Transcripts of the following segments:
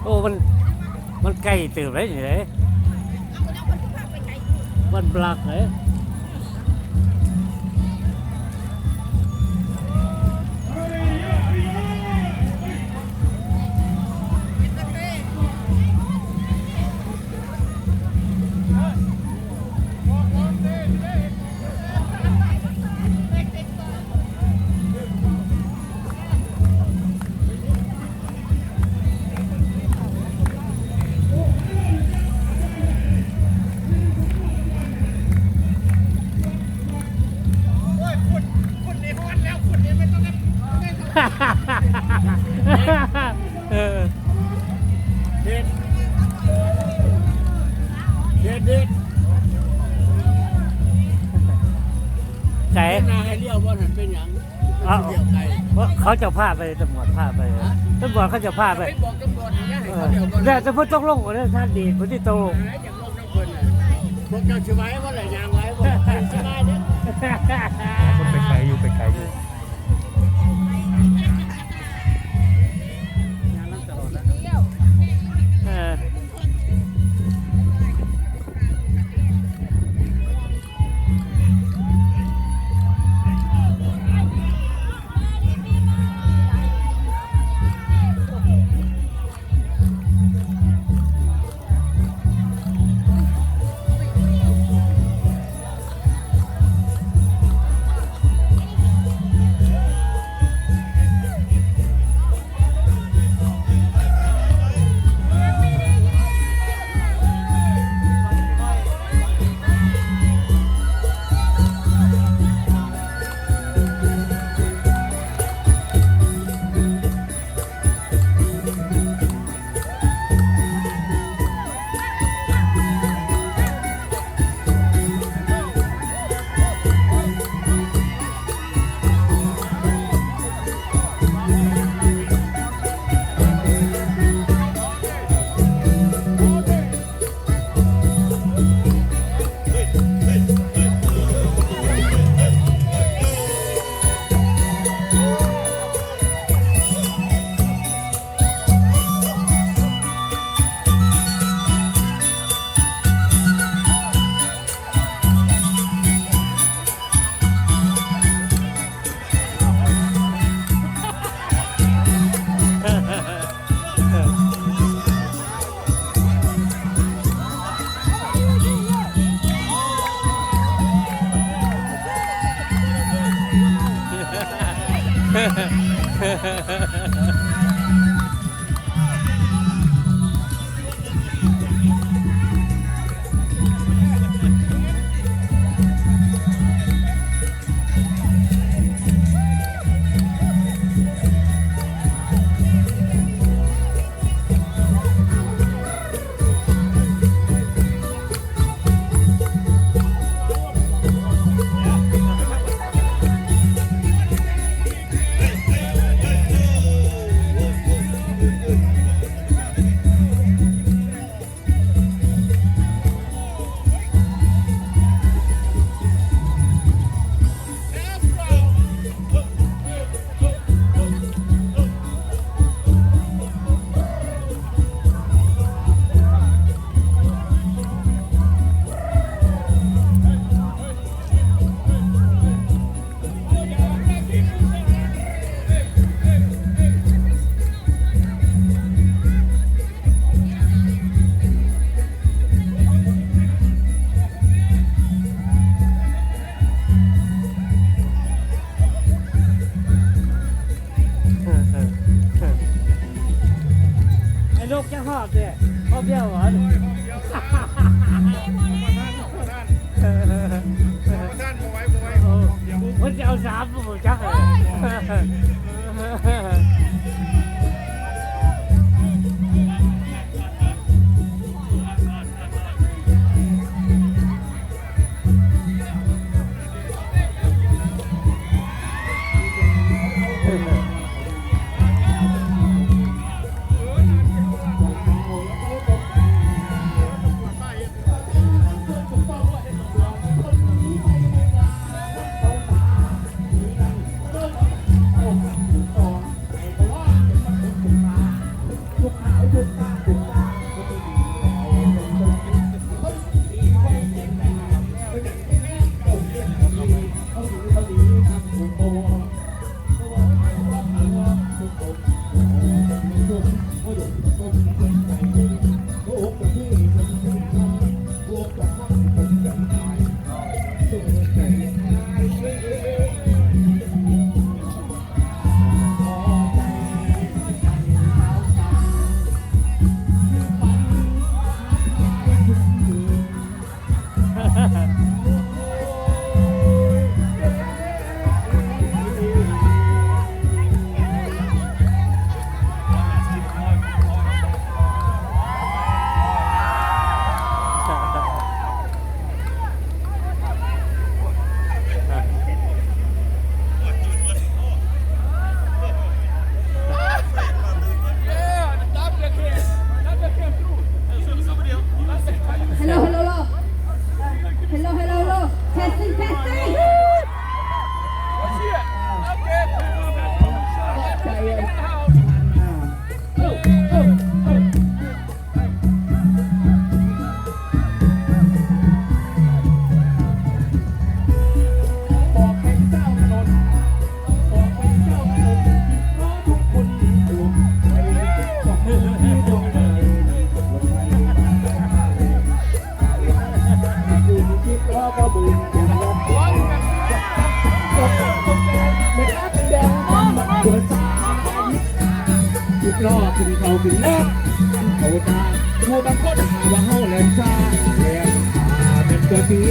อ้มันใกล้ตื่นเลยนี่เลยมันบลักเลยเด็ดเด็ดไก่นายเรียกว่าหันเป็นอย่างเรียกไก่ เขาจะพาไปตำรวจพาไปตำรวจเขาจะพาไปบอกตำรวจอย่างนี้ให้เขาเดี๋ยวก่อน แต่จะพูดต้องลงก่อนเลยท่านดีคนที่โต อย่างลงทั้งคนน่ะพวกเจ้าชิไว้ว่าอะไรยางไว้บอกชิไว้เนี่ย ก็ไปไกลอยู่ยางนั้นตลอดแล้ว ลูกจะหอบเลยหอบเดียวเหรอคนจะเอาสามผมจักเลย หัวตาทุกรอบถึงเขาถึงรอบเขาตาผู้บางคนหาว่าเฮาแหลมซาแหลมเป็นตัวดี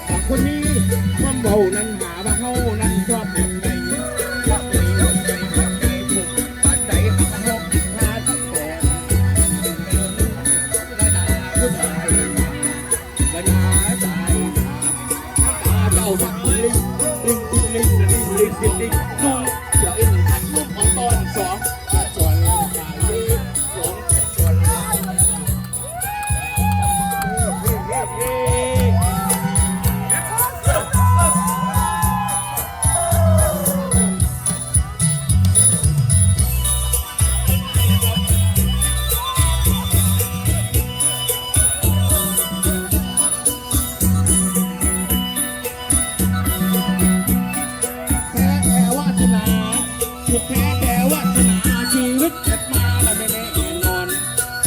บางคนนี้ความเบานั้นหาว่าเฮานั้นชอบเป็นไงชอบเป็นไงถูกปัจจัยหาโลกหาตั้งแต่ระดาผู้ชายระดาชายตาเจ้าสักลิงลิงลิงลิงลิงลิงลิงลุงเดี๋ยวอีกลูกของตอนสองส่วนสองส่วน แท้แท้วาสนาสุดแท้แท้วาสนาชีวิตเกิดมาแล้วไม่แน่นอน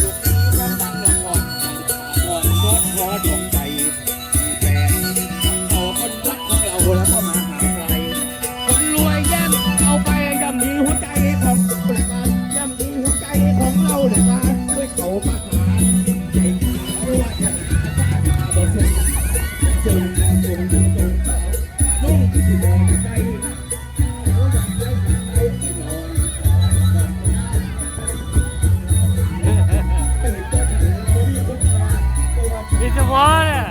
ลูกนี้ก็ตั้งรางวัลก่อนรถรอดวงใจแฟนเอาคนรักของเราแล้วก็มาหาใครคนรวยแย่งเอาไปย่ำดีหัวใจของประกันย่ำดีหัวใจของเราเนี่ยมาด้วยเขาประหารใจเขาวาสนาชาติมาบ่สนจนนุ่งที่มองใจ มีสมอเนี่ย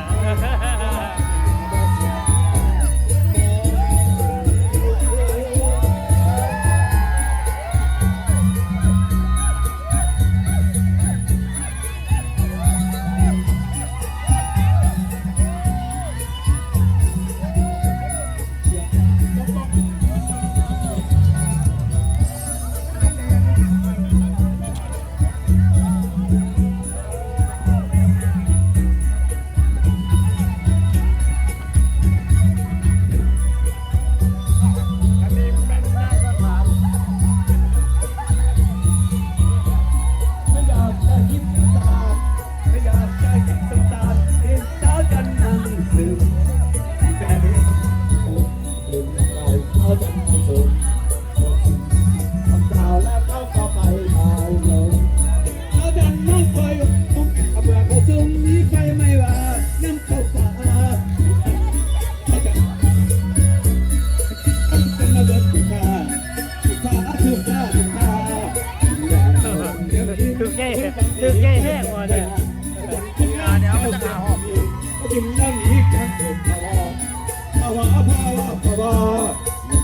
ไม่อยากจะยิ้มตาไม่อยากจะยิ้มตาเห็นเจ้าจันทร์นั่งซึมแต่เห็นเราเขาจันทร์ซึมทำข่าวแล้วเขาก็ไปถ่ายลงเขาจันทร์นั่งคอยมุมเอาเบื่อเขาซึมนี้ใครไม่ว่าน้ำเขาฟ้าเขาจันทร์มาเบิดที่ข้าที่ข้าถูกข้าถูกข้า ถึกใหญ่แห้งว่ะเนี่ย เดี๋ยวมันจะหาหอบกินน้ำอีกทั้งสุดภาวะภาวะภาวะ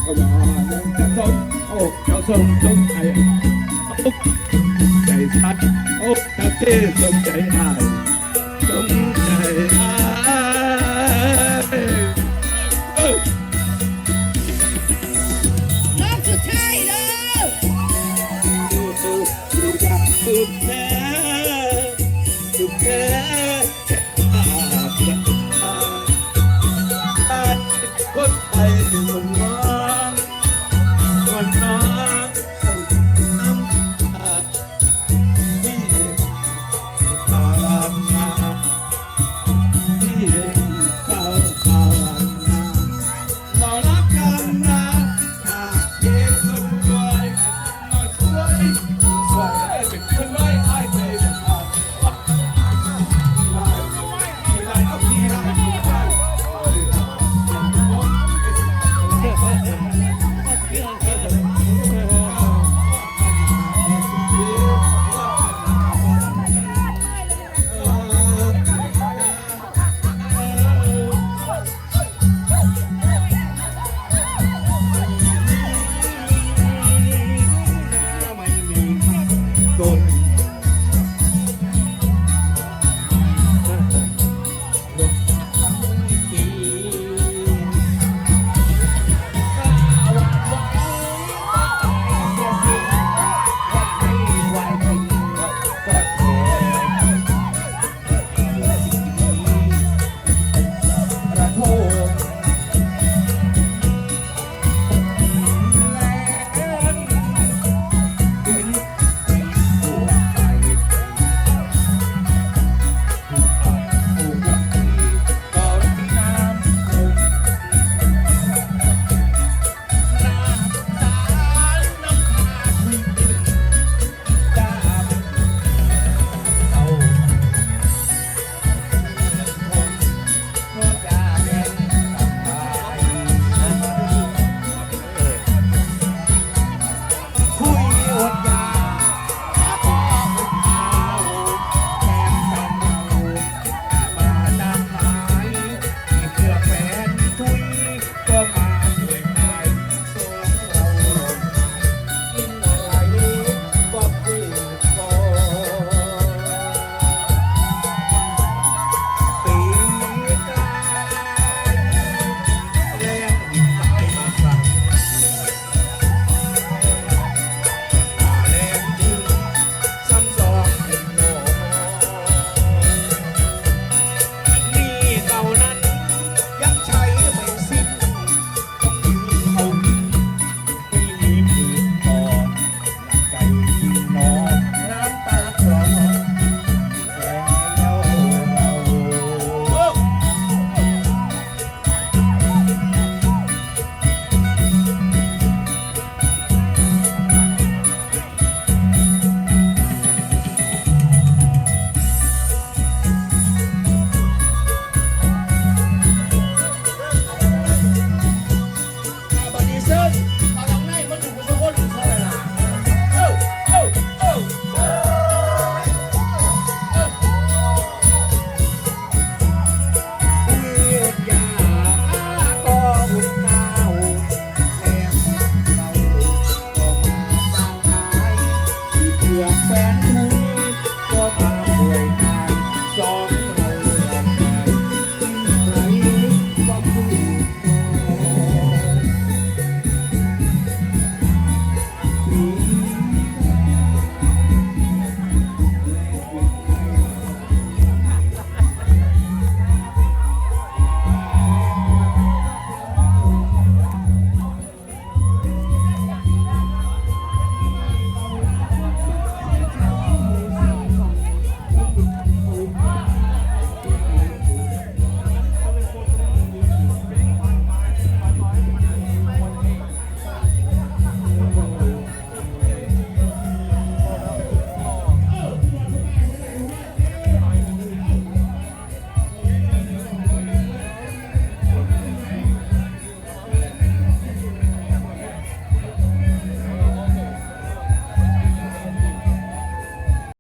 ภาวะยังจะสนโอ้เจ้าสมจงใจใจชัดโอ้เจ้าเต้สมใจอายสมใจอายรอบสุดท้ายแล้วสุดแท้สุดแท้คนไทยคนน้องคนน้อง